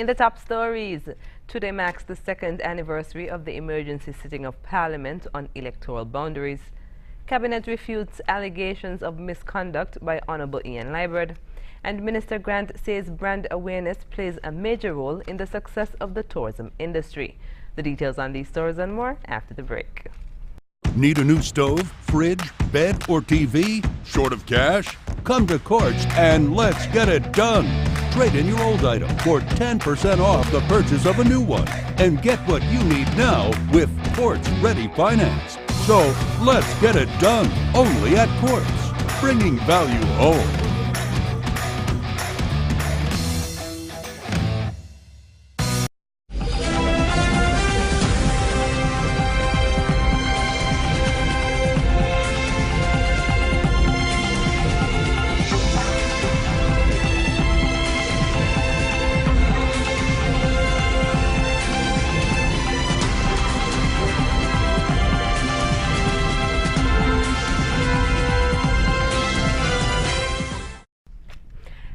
In the top stories, today marks the second anniversary of the emergency sitting of Parliament on electoral boundaries. Cabinet refutes allegations of misconduct by Honourable Ian Liburd. And Minister Grant says brand awareness plays a major role in the success of the tourism industry. The details on these stories and more after the break. Need a new stove, fridge, bed, or TV? Short of cash? Come to Quartz and let's get it done. Trade in your old item for 10% off the purchase of a new one and get what you need now with Quartz Ready Finance. So let's get it done only at Quartz, bringing value home.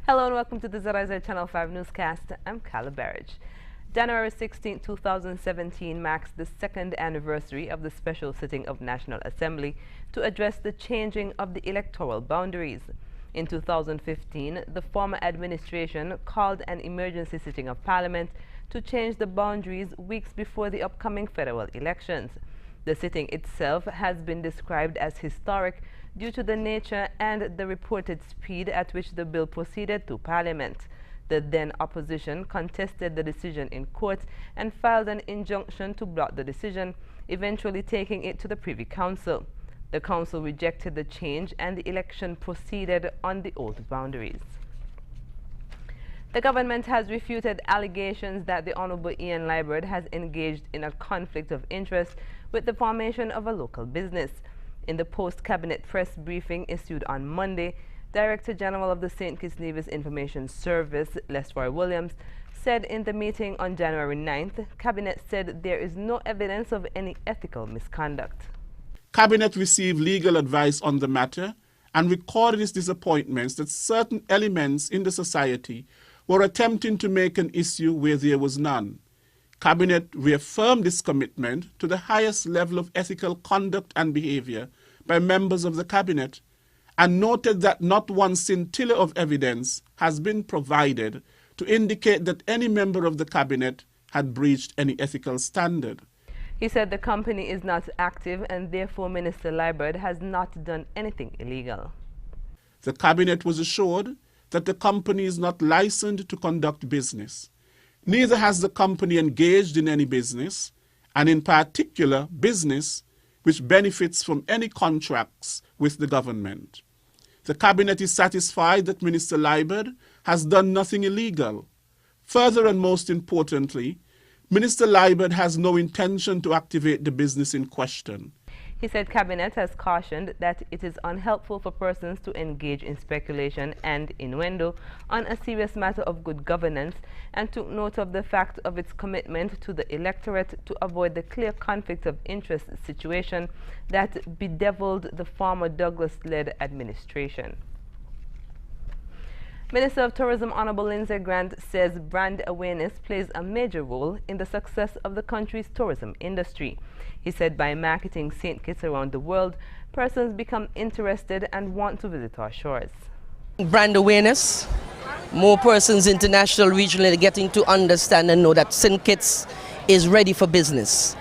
Hello and welcome to the ZIZ Channel 5 newscast. I'm Carla Barrage. January 16, 2017 marks the second anniversary of the special sitting of National Assembly to address the changing of the electoral boundaries. In 2015, the former administration called an emergency sitting of Parliament to change the boundaries weeks before the upcoming federal elections. The sitting itself has been described as historic due to the nature and the reported speed at which the bill proceeded to Parliament. The then opposition contested the decision in court and filed an injunction to block the decision, eventually taking it to the Privy Council. The Council rejected the change and the election proceeded on the old boundaries. The government has refuted allegations that the Honourable Ian Liburd has engaged in a conflict of interest with the formation of a local business. In the post-cabinet press briefing issued on Monday, Director General of the St. Kitts Nevis Information Service, Lesroy Williams, said in the meeting on January 9th, Cabinet said there is no evidence of any ethical misconduct. Cabinet received legal advice on the matter and recorded its disappointments that certain elements in the society were attempting to make an issue where there was none. Cabinet reaffirmed its commitment to the highest level of ethical conduct and behavior by members of the Cabinet and noted that not one scintilla of evidence has been provided to indicate that any member of the Cabinet had breached any ethical standard. He said the company is not active and therefore Minister Liburd has not done anything illegal. The Cabinet was assured that the company is not licensed to conduct business. Neither has the company engaged in any business, and in particular business which benefits from any contracts with the government. The Cabinet is satisfied that Minister Liburd has done nothing illegal. Further and most importantly, Minister Liburd has no intention to activate the business in question. He said Cabinet has cautioned that it is unhelpful for persons to engage in speculation and innuendo on a serious matter of good governance and took note of the fact of its commitment to the electorate to avoid the clear conflict of interest situation that bedeviled the former Douglas-led administration. Minister of Tourism Honourable Lindsay Grant says brand awareness plays a major role in the success of the country's tourism industry. He said by marketing St. Kitts around the world, persons become interested and want to visit our shores. Brand awareness, more persons international, regionally getting to understand and know that St. Kitts is ready for business.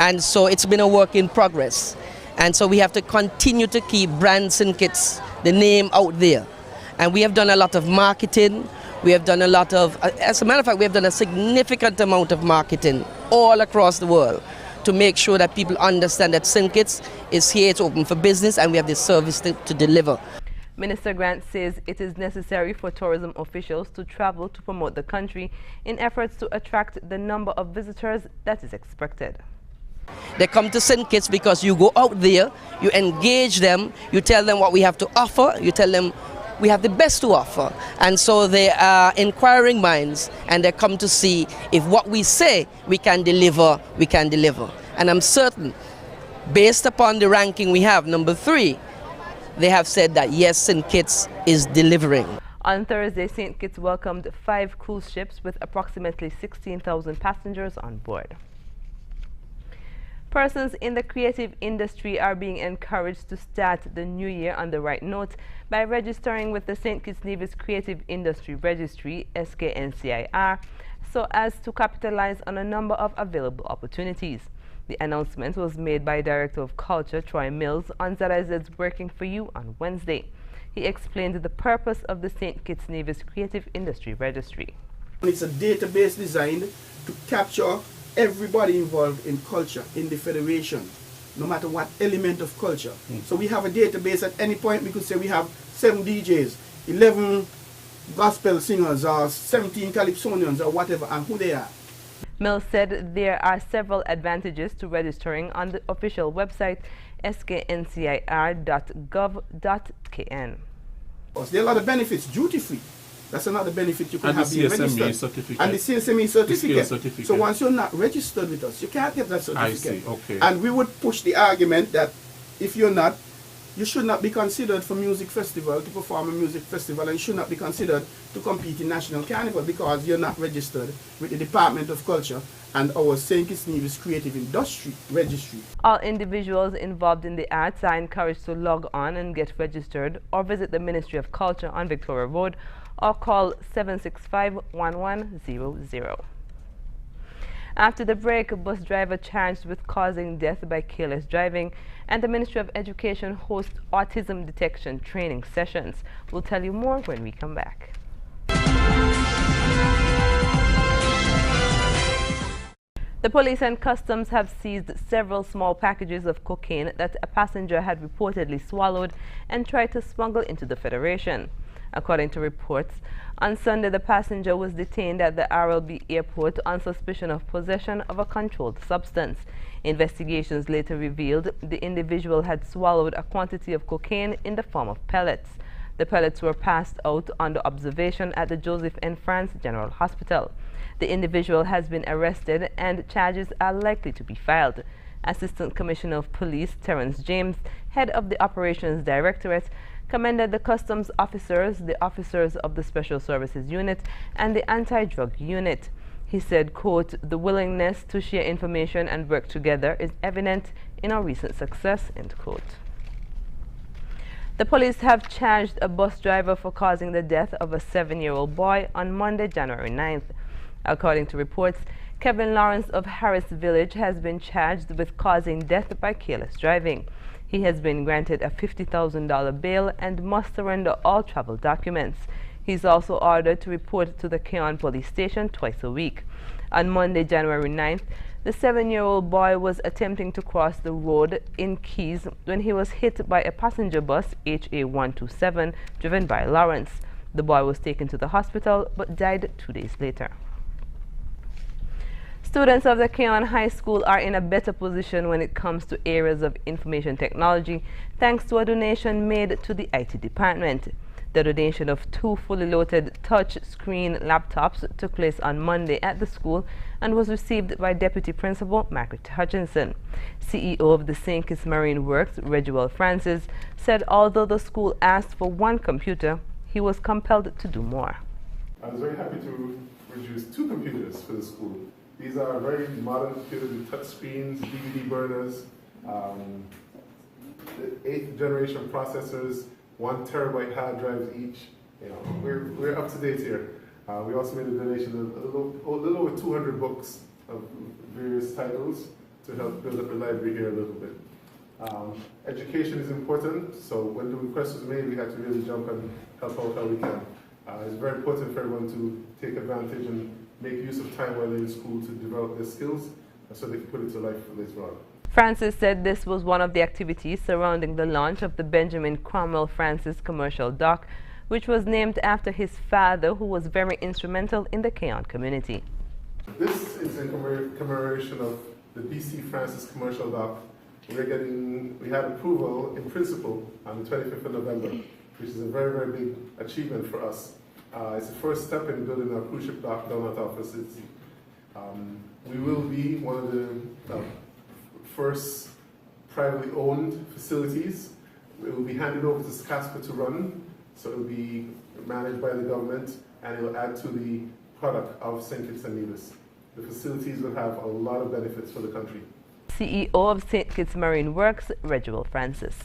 And so it's been a work in progress. And so we have to continue to keep brand St. Kitts, the name out there. And we have done a lot of marketing. We have done a lot of, as a matter of fact, we have done a significant amount of marketing all across the world to make sure that people understand that St. Kitts is here, it's open for business, and we have this service to deliver. Minister Grant says it is necessary for tourism officials to travel to promote the country in efforts to attract the number of visitors that is expected. They come to St. Kitts because you go out there, you engage them, you tell them what we have to offer, you tell them we have the best to offer. And so they are inquiring minds and they come to see if what we say we can deliver, we can deliver. And I'm certain, based upon the ranking we have, number 3, they have said that yes, St. Kitts is delivering. On Thursday, St. Kitts welcomed 5 cruise ships with approximately 16,000 passengers on board. Persons in the creative industry are being encouraged to start the new year on the right note by registering with the St. Kitts Nevis Creative Industry Registry, SKNCIR, so as to capitalize on a number of available opportunities. The announcement was made by Director of Culture Troy Mills on ZIZ's Working for You on Wednesday. He explained the purpose of the St. Kitts Nevis Creative Industry Registry. It's a database designed to capture everybody involved in culture in the federation, no matter what element of culture. So we have a database. At any point we could say we have 7 DJs, 11 gospel singers, or 17 calypsonians, or whatever, and who they are. Mills said there are several advantages to registering on the official website skncir.gov.kn. There are a lot of benefits, duty free. That's another benefit you can And have the being CSME registered. certificate. And the CSME certificate. certificate. So once you're not registered with us, you can't get that certificate. I see, okay. And we would push the argument that if you're not, you should not be considered for music festival, to perform a music festival, and should not be considered to compete in National Carnival because you're not registered with the Department of Culture and our St. Kitts Nevis Creative Industry Registry. All individuals involved in the arts are encouraged to log on and get registered or visit the Ministry of Culture on Victoria Road or call 765-1100. After the break, a bus driver charged with causing death by careless driving, and the Ministry of Education hosts autism detection training sessions. We'll tell you more when we come back. The police and customs have seized several small packages of cocaine that a passenger had reportedly swallowed and tried to smuggle into the Federation. According to reports, on Sunday the passenger was detained at the RLB airport on suspicion of possession of a controlled substance. Investigations later revealed the individual had swallowed a quantity of cocaine in the form of pellets. The pellets were passed out under observation at the Joseph N. France General Hospital. The individual has been arrested and charges are likely to be filed. Assistant Commissioner of Police Terence James, head of the Operations Directorate, commended the customs officers, the officers of the Special Services Unit, and the Anti-Drug Unit. He said, quote, "The willingness to share information and work together is evident in our recent success," end quote. The police have charged a bus driver for causing the death of a 7-year-old boy on Monday, January 9th. According to reports, Kevin Lawrence of Harris Village has been charged with causing death by careless driving. He has been granted a $50,000 bail and must surrender all travel documents. He's also ordered to report to the Keon police station twice a week. On Monday, January 9th, the 7-year-old boy was attempting to cross the road in Keys when he was hit by a passenger bus HA127 driven by Lawrence. The boy was taken to the hospital but died 2 days later. Students of the Keon High School are in a better position when it comes to areas of information technology thanks to a donation made to the IT department. The donation of 2 fully loaded touch-screen laptops took place on Monday at the school and was received by Deputy Principal Margaret Hutchinson. CEO of the St. Kitts Marine Works, Reginald Francis, said although the school asked for 1 computer, he was compelled to do more. I was very happy to produce 2 computers for the school. These are very modern computers with touch screens, DVD burners, 8th generation processors, 1 terabyte hard drives each. You know, we're up to date here. We also made a donation of a little over 200 books of various titles to help build up the library here a little bit. Education is important, so when the request was made, we had to really jump and help out how we can. It's very important for everyone to take advantage and make use of time while they're in school to develop their skills so they can put it to life later on. Francis said this was one of the activities surrounding the launch of the Benjamin Cromwell Francis commercial dock, which was named after his father, who was very instrumental in the Keon community. This is in commemoration of the BC Francis commercial dock. We had approval in principle on the 25th of November, which is a very, very big achievement for us. It's the first step in building our cruise ship dock down at our facility. We will be one of the first privately owned facilities. It will be handed over to SCASPA to run. So it will be managed by the government, and it will add to the product of St. Kitts and Nevis. The facilities will have a lot of benefits for the country. CEO of St. Kitts Marine Works, Reginald Francis.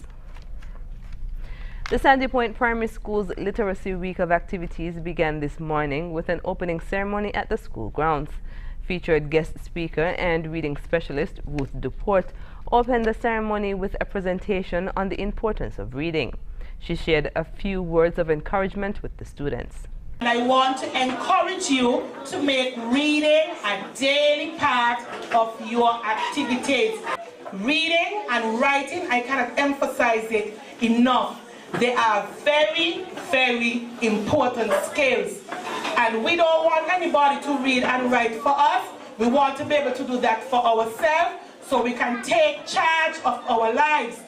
The Sandy Point Primary School's Literacy Week of activities began this morning with an opening ceremony at the school grounds. Featured guest speaker and reading specialist Ruth Duport opened the ceremony with a presentation on the importance of reading. She shared a few words of encouragement with the students. I want to encourage you to make reading a daily part of your activities. Reading and writing, I cannot emphasize it enough. They are very, very important skills. And we don't want anybody to read and write for us. We want to be able to do that for ourselves so we can take charge of our lives.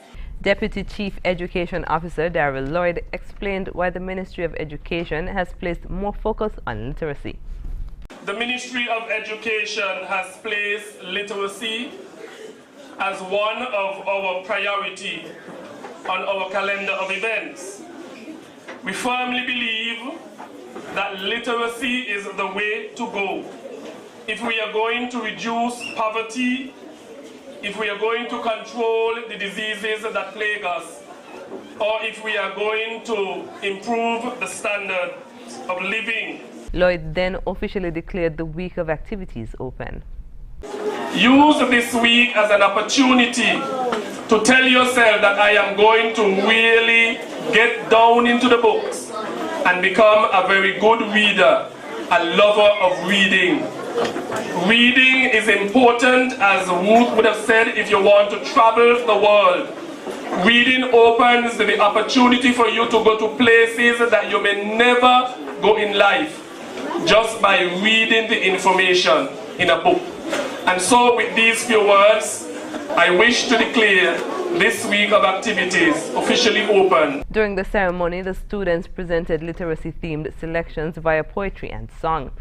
Deputy Chief Education Officer Darrell Lloyd explained why the Ministry of Education has placed more focus on literacy. The Ministry of Education has placed literacy as one of our priority on our calendar of events. We firmly believe that literacy is the way to go. If we are going to reduce poverty, if we are going to control the diseases that plague us, or if we are going to improve the standard of living. Lloyd then officially declared the week of activities open. Use this week as an opportunity to tell yourself that I am going to really get down into the books and become a very good reader, a lover of reading. Reading is important, as Ruth would have said, if you want to travel the world. Reading opens the opportunity for you to go to places that you may never go in life, just by reading the information in a book. And so with these few words, I wish to declare this week of activities officially open. During the ceremony, the students presented literacy-themed selections via poetry and song.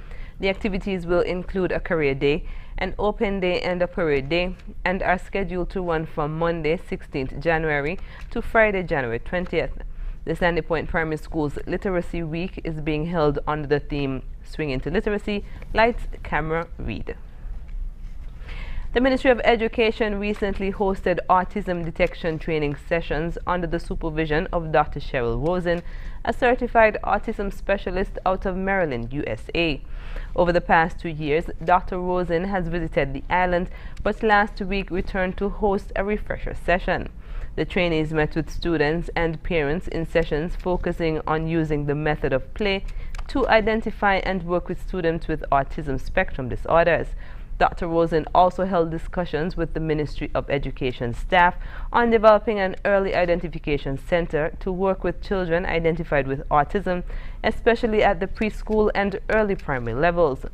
The activities will include a career day, an open day and a parade day, and are scheduled to run from Monday, 16th January to Friday, January 20th. The Sandy Point Primary School's Literacy Week is being held under the theme Swing into Literacy, Lights, Camera, Read. The Ministry of Education recently hosted autism detection training sessions under the supervision of Dr. Cheryl Rosen, a certified autism specialist out of Maryland, USA. Over the past 2 years, Dr. Rosen has visited the island, but last week returned to host a refresher session. The trainees met with students and parents in sessions focusing on using the method of play to identify and work with students with autism spectrum disorders. Dr. Rosen also held discussions with the Ministry of Education staff on developing an early identification center to work with children identified with autism, especially at the preschool and early primary levels.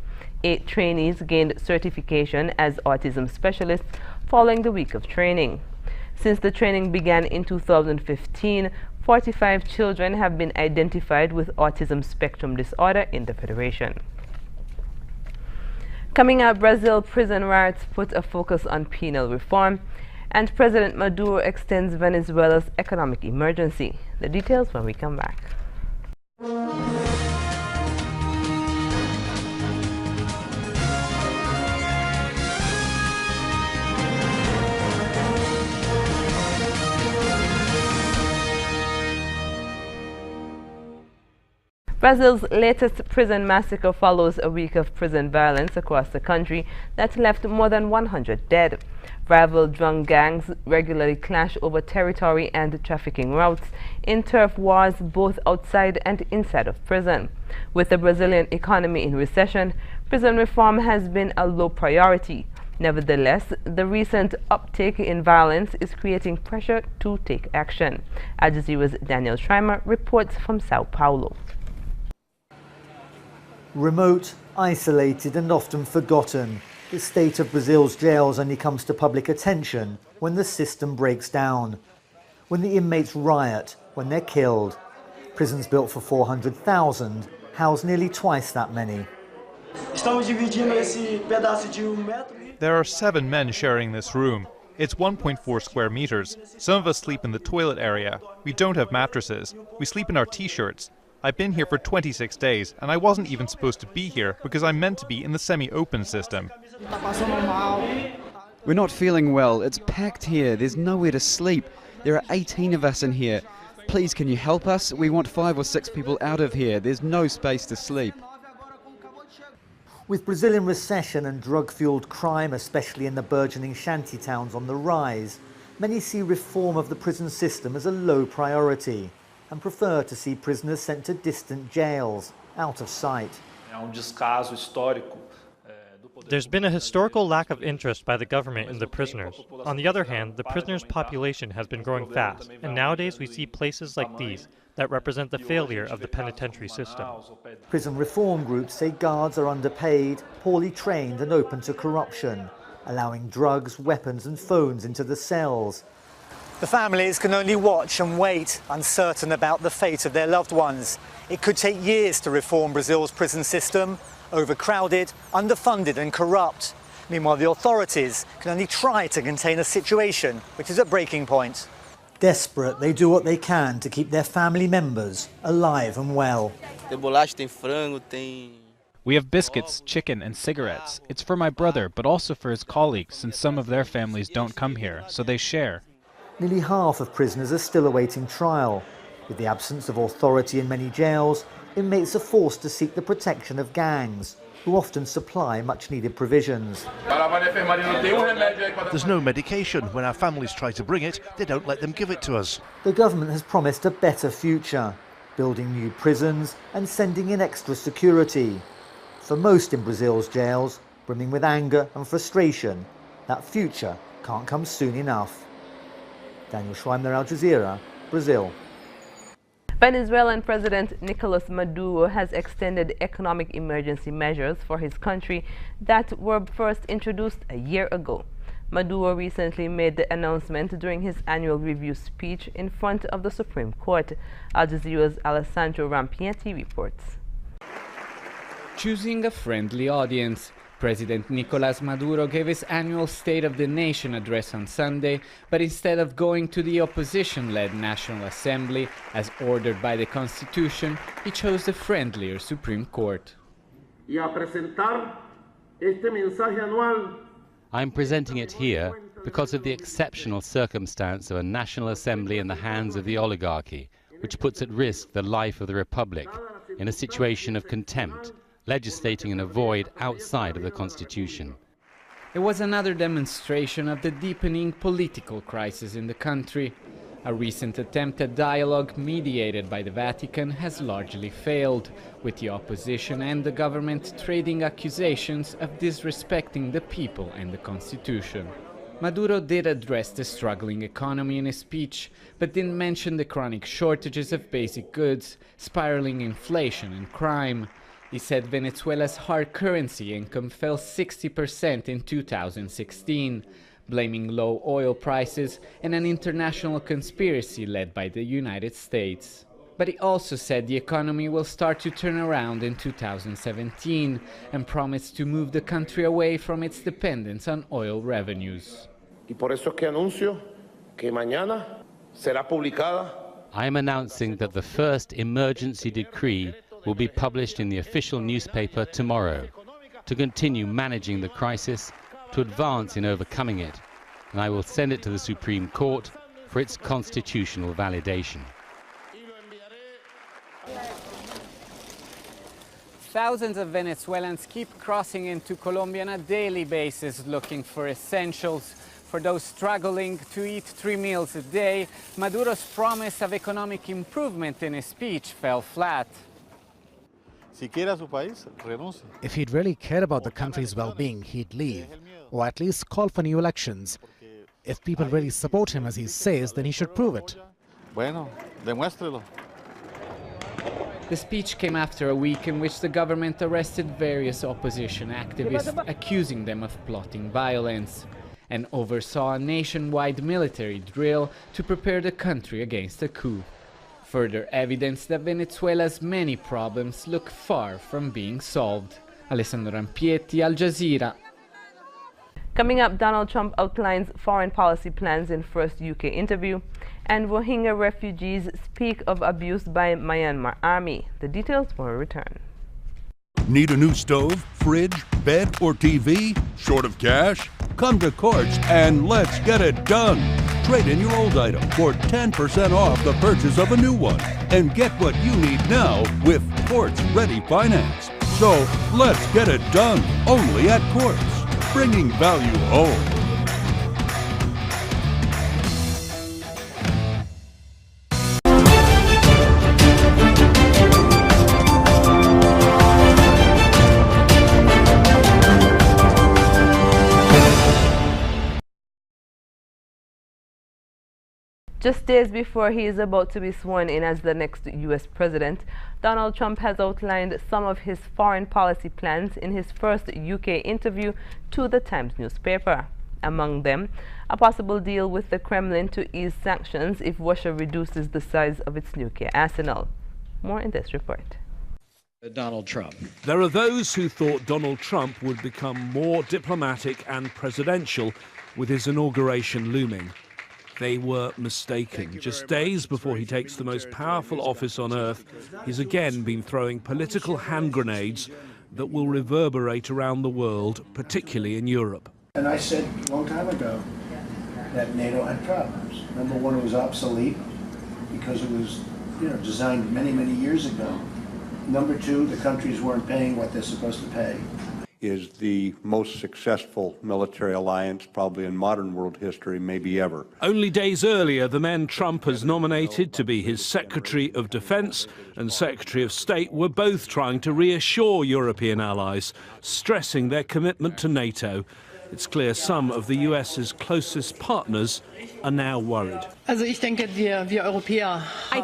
8 trainees gained certification as autism specialists following the week of training. Since the training began in 2015, 45 children have been identified with autism spectrum disorder in the Federation. Coming out, Brazil prison riots put a focus on penal reform, and President Maduro extends Venezuela's economic emergency. The details when we come back. Brazil's latest prison massacre follows a week of prison violence across the country that left more than 100 dead. Rival drug gangs regularly clash over territory and trafficking routes in turf wars both outside and inside of prison. With the Brazilian economy in recession, prison reform has been a low priority. Nevertheless, the recent uptick in violence is creating pressure to take action. Al Jazeera's Daniel Schreimer reports from Sao Paulo. Remote, isolated and often forgotten, the state of Brazil's jails only comes to public attention when the system breaks down, when the inmates riot, when they're killed. Prisons built for 400,000 house nearly twice that many. There are 7 men sharing this room. It's 1.4 square meters. Some of us sleep in the toilet area. We don't have mattresses. We sleep in our t-shirts. I've been here for 26 days, and I wasn't even supposed to be here because I'm meant to be in the semi-open system. We're not feeling well. It's packed here. There's nowhere to sleep. There are 18 of us in here. Please, can you help us? We want 5 or 6 people out of here. There's no space to sleep. With Brazilian recession and drug-fueled crime, especially in the burgeoning shanty towns, on the rise, many see reform of the prison system as a low priority and prefer to see prisoners sent to distant jails, out of sight. There's been a historical lack of interest by the government in the prisoners. On the other hand, the prisoners' population has been growing fast, and nowadays we see places like these that represent the failure of the penitentiary system. Prison reform groups say guards are underpaid, poorly trained and open to corruption, allowing drugs, weapons and phones into the cells. The families can only watch and wait, uncertain about the fate of their loved ones. It could take years to reform Brazil's prison system, overcrowded, underfunded and corrupt. Meanwhile, the authorities can only try to contain a situation which is at breaking point. Desperate, they do what they can to keep their family members alive and well. We have biscuits, chicken and cigarettes. It's for my brother, but also for his colleagues, since some of their families don't come here, so they share. Nearly half of prisoners are still awaiting trial. With the absence of authority in many jails, inmates are forced to seek the protection of gangs, who often supply much-needed provisions. There's no medication. When our families try to bring it, they don't let them give it to us. The government has promised a better future, building new prisons and sending in extra security. For most in Brazil's jails, brimming with anger and frustration, that future can't come soon enough. Daniel Schweimler, Al Jazeera, Brazil. Venezuelan President Nicolas Maduro has extended economic emergency measures for his country that were first introduced a year ago. Maduro recently made the announcement during his annual review speech in front of the Supreme Court. Al Jazeera's Alessandro Rampietti reports. Choosing a friendly audience, President Nicolas Maduro gave his annual State of the Nation address on Sunday, but instead of going to the opposition-led National Assembly, as ordered by the Constitution, he chose the friendlier Supreme Court. I'm presenting it here because of the exceptional circumstance of a National Assembly in the hands of the oligarchy, which puts at risk the life of the Republic in a situation of contempt, legislating in a void outside of the Constitution. It was another demonstration of the deepening political crisis in the country. A recent attempt at dialogue mediated by the Vatican has largely failed, with the opposition and the government trading accusations of disrespecting the people and the Constitution. Maduro did address the struggling economy in his speech, but didn't mention the chronic shortages of basic goods, spiraling inflation and crime. He said Venezuela's hard currency income fell 60% in 2016, blaming low oil prices and an international conspiracy led by the United States. But he also said the economy will start to turn around in 2017 and promised to move the country away from its dependence on oil revenues. I am announcing that the first emergency decree will be published in the official newspaper tomorrow, to continue managing the crisis, to advance in overcoming it, and I will send it to the Supreme Court for its constitutional validation. Thousands of Venezuelans keep crossing into Colombia on a daily basis looking for essentials. For those struggling to eat 3 meals a day, Maduro's promise of economic improvement in his speech fell flat. If he'd really cared about the country's well-being, he'd leave, or at least call for new elections. If people really support him as he says, then he should prove it. The speech came after a week in which the government arrested various opposition activists, accusing them of plotting violence, and oversaw a nationwide military drill to prepare the country against a coup. Further evidence that Venezuela's many problems look far from being solved. Alessandro Rampietti, Al Jazeera. Coming up, Donald Trump outlines foreign policy plans in first UK interview, and Rohingya refugees speak of abuse by Myanmar army. The details will return. Need a new stove, fridge, bed, or TV? Short of cash? Come to Quartz and let's get it done. Trade in your old item for 10% off the purchase of a new one and get what you need now with Quartz Ready Finance. So let's get it done only at Quartz, bringing value home. Just days before he is about to be sworn in as the next U.S. president, Donald Trump has outlined some of his foreign policy plans in his first UK interview to the Times newspaper. Among them, a possible deal with the Kremlin to ease sanctions if Russia reduces the size of its nuclear arsenal. More in this report. Donald Trump. There are those who thought Donald Trump would become more diplomatic and presidential with his inauguration looming. They were mistaken. Just days before he takes the most powerful office on earth, he's again been throwing political hand grenades that will reverberate around the world, particularly in Europe. And I said a long time ago that NATO had problems. Number one, it was obsolete because it was, designed many, many years ago. Number two, the countries weren't paying what they're supposed to pay. Is the most successful military alliance probably in modern world history, maybe ever. Only days earlier, the men Trump has nominated to be his Secretary of Defense and Secretary of State were both trying to reassure European allies, stressing their commitment to NATO. It's clear some of the US's closest partners are now worried. I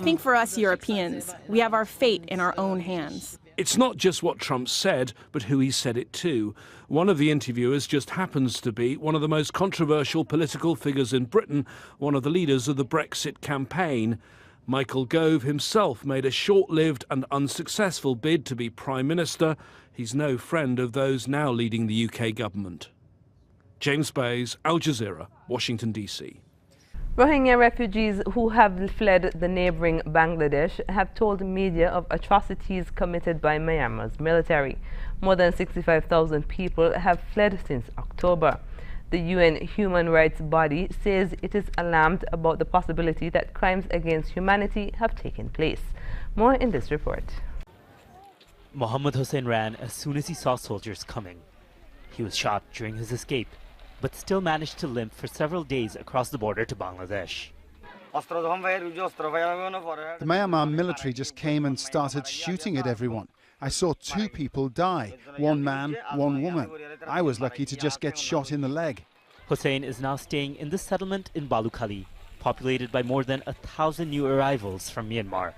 think for us Europeans, we have our fate in our own hands. It's not just what Trump said, but who he said it to. One of the interviewers just happens to be one of the most controversial political figures in Britain, one of the leaders of the Brexit campaign. Michael Gove himself made a short-lived and unsuccessful bid to be Prime Minister. He's no friend of those now leading the UK government. James Bays, Al Jazeera, Washington, D.C. Rohingya refugees who have fled the neighboring Bangladesh have told media of atrocities committed by Myanmar's military. More than 65,000 people have fled since October. The UN human rights body says it is alarmed about the possibility that crimes against humanity have taken place. More in this report. Mohammed Hussein ran as soon as he saw soldiers coming. He was shot during his escape, but still managed to limp for several days across the border to Bangladesh. The Myanmar military just came and started shooting at everyone. I saw 2 people die, 1 man, 1 woman. I was lucky to just get shot in the leg. Hussein is now staying in this settlement in Balukhali, populated by more than 1,000 new arrivals from Myanmar.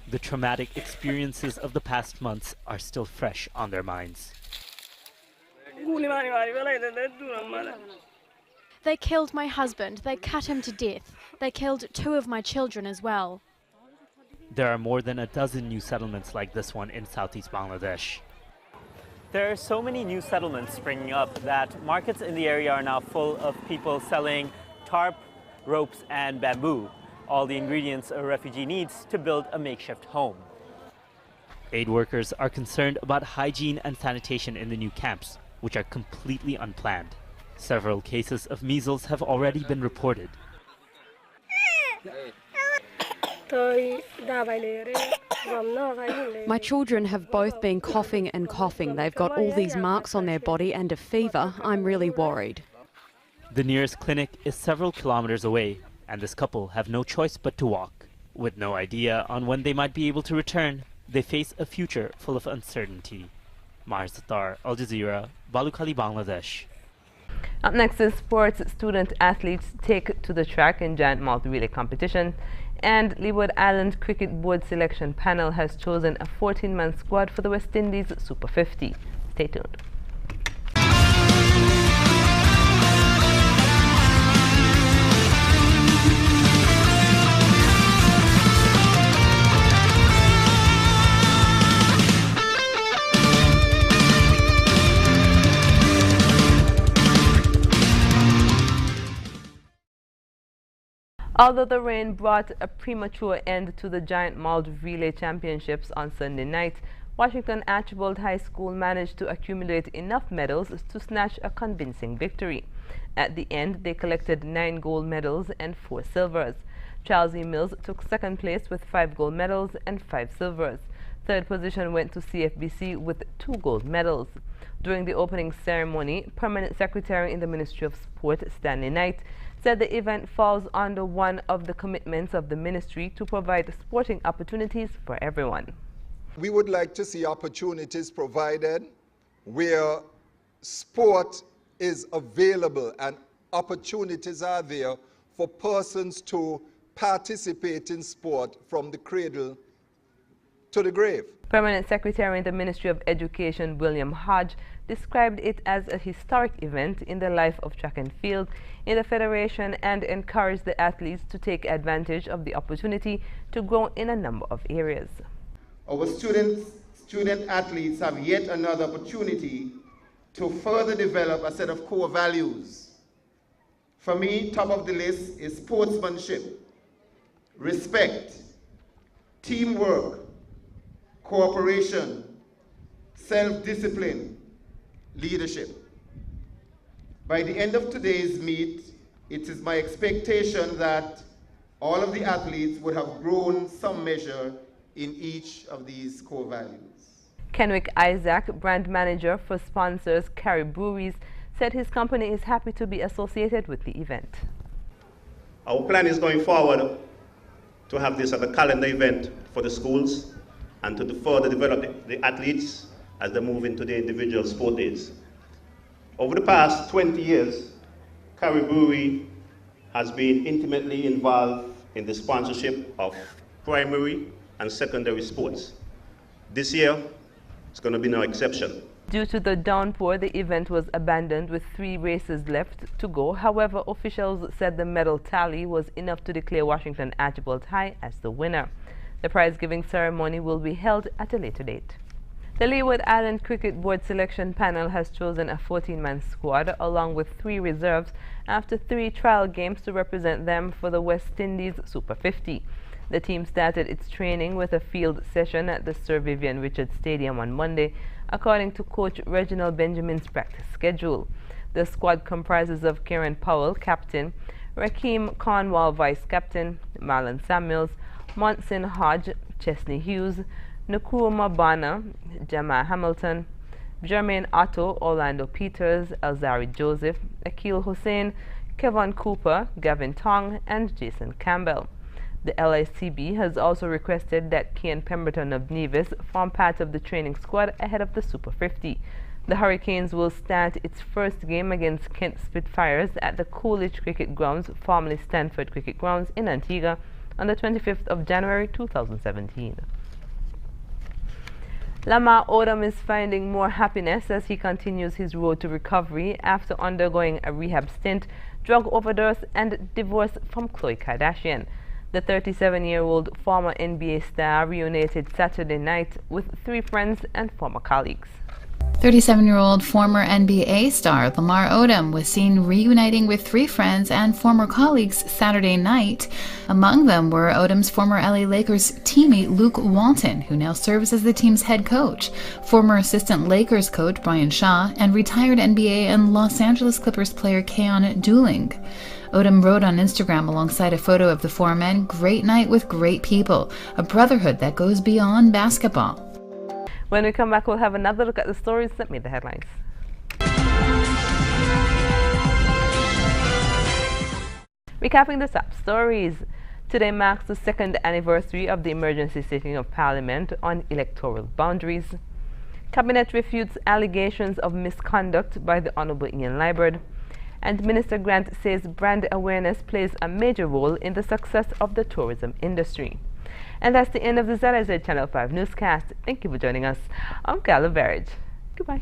The traumatic experiences of the past months are still fresh on their minds. They killed my husband. They cut him to death. They killed 2 of my children as well. There are more than a dozen new settlements like this one in southeast Bangladesh. There are so many new settlements springing up that markets in the area are now full of people selling tarp, ropes, and bamboo, all the ingredients a refugee needs to build a makeshift home. Aid workers are concerned about hygiene and sanitation in the new camps, which are completely unplanned. Several cases of measles have already been reported. My children have both been coughing and coughing. They've got all these marks on their body and a fever. I'm really worried. The nearest clinic is several kilometers away, and this couple have no choice but to walk. With no idea on when they might be able to return, they face a future full of uncertainty. Mahir Sattar, Al Jazeera, Balukhali, Bangladesh. Up next is sports. Student athletes take to the track in giant malt relay competition, and Leeward Island Cricket Board selection panel has chosen a 14-man squad for the West Indies Super 50. Stay tuned. Although the rain brought a premature end to the Giant Mound Relay Championships on Sunday night, Washington Archibald High School managed to accumulate enough medals to snatch a convincing victory. At the end, they collected 9 gold medals and 4 silvers. Charles E. Mills took second place with 5 gold medals and 5 silvers. Third position went to CFBC with 2 gold medals. During the opening ceremony, Permanent Secretary in the Ministry of Sport, Stanley Knight, said the event falls under one of the commitments of the ministry to provide sporting opportunities for everyone. We would like to see opportunities provided where sport is available and opportunities are there for persons to participate in sport from the cradle to the grave. Permanent Secretary in the Ministry of Education, William Hodge, described it as a historic event in the life of track and field in the Federation and encouraged the athletes to take advantage of the opportunity to grow in a number of areas. Our student athletes have yet another opportunity to further develop a set of core values. For me, top of the list is sportsmanship, respect, teamwork, cooperation, self-discipline, leadership. By the end of today's meet, it is my expectation that all of the athletes would have grown some measure in each of these core values. Kenwick Isaac, brand manager for sponsors Carey Breweries, said his company is happy to be associated with the event. Our plan is going forward to have this as a calendar event for the schools and to further develop the athletes as they move into the individual sport days. Over the past 20 years, Carey Brewery has been intimately involved in the sponsorship of primary and secondary sports. This year, it's going to be no exception. Due to the downpour, the event was abandoned with 3 races left to go. However, officials said the medal tally was enough to declare Washington Archibald High as the winner. The prize-giving ceremony will be held at a later date. The Leeward Island Cricket Board selection panel has chosen a 14-man squad along with 3 reserves after 3 trial games to represent them for the West Indies Super 50. The team started its training with a field session at the Sir Vivian Richards Stadium on Monday, according to coach Reginald Benjamin's practice schedule. The squad comprises of Kieran Powell, captain, Rakeem Cornwall, vice-captain, Marlon Samuels, Monson Hodge, Chesney Hughes, Nkrumah Bana, Jamal Hamilton, Jermaine Otto, Orlando Peters, Elzari Joseph, Akil Hussain, Kevin Cooper, Gavin Tong, and Jason Campbell. The LICB has also requested that Kian Pemberton of Nevis form part of the training squad ahead of the Super 50. The Hurricanes will start its first game against Kent Spitfires at the Coolidge Cricket Grounds, formerly Stanford Cricket Grounds, in Antigua on the 25th of January 2017. Lamar Odom is finding more happiness as he continues his road to recovery after undergoing a rehab stint, drug overdose, and divorce from Khloe Kardashian. The 37-year-old former NBA star reunited Saturday night with 3 friends and former colleagues. 37-year-old former NBA star Lamar Odom was seen reuniting with 3 friends and former colleagues Saturday night. Among them were Odom's former LA Lakers teammate Luke Walton, who now serves as the team's head coach, former assistant Lakers coach Brian Shaw, and retired NBA and Los Angeles Clippers player Keon Dooling. Odom wrote on Instagram alongside a photo of the 4 men, "Great night with great people, a brotherhood that goes beyond basketball." When we come back, we'll have another look at the stories that made the headlines. Recapping the top stories. Today marks the 2nd anniversary of the emergency sitting of Parliament on electoral boundaries. Cabinet refutes allegations of misconduct by the Honourable Ian Liburd. And Minister Grant says brand awareness plays a major role in the success of the tourism industry. And that's the end of the ZRZ Channel 5 newscast. Thank you for joining us. I'm Carla Barrage. Goodbye.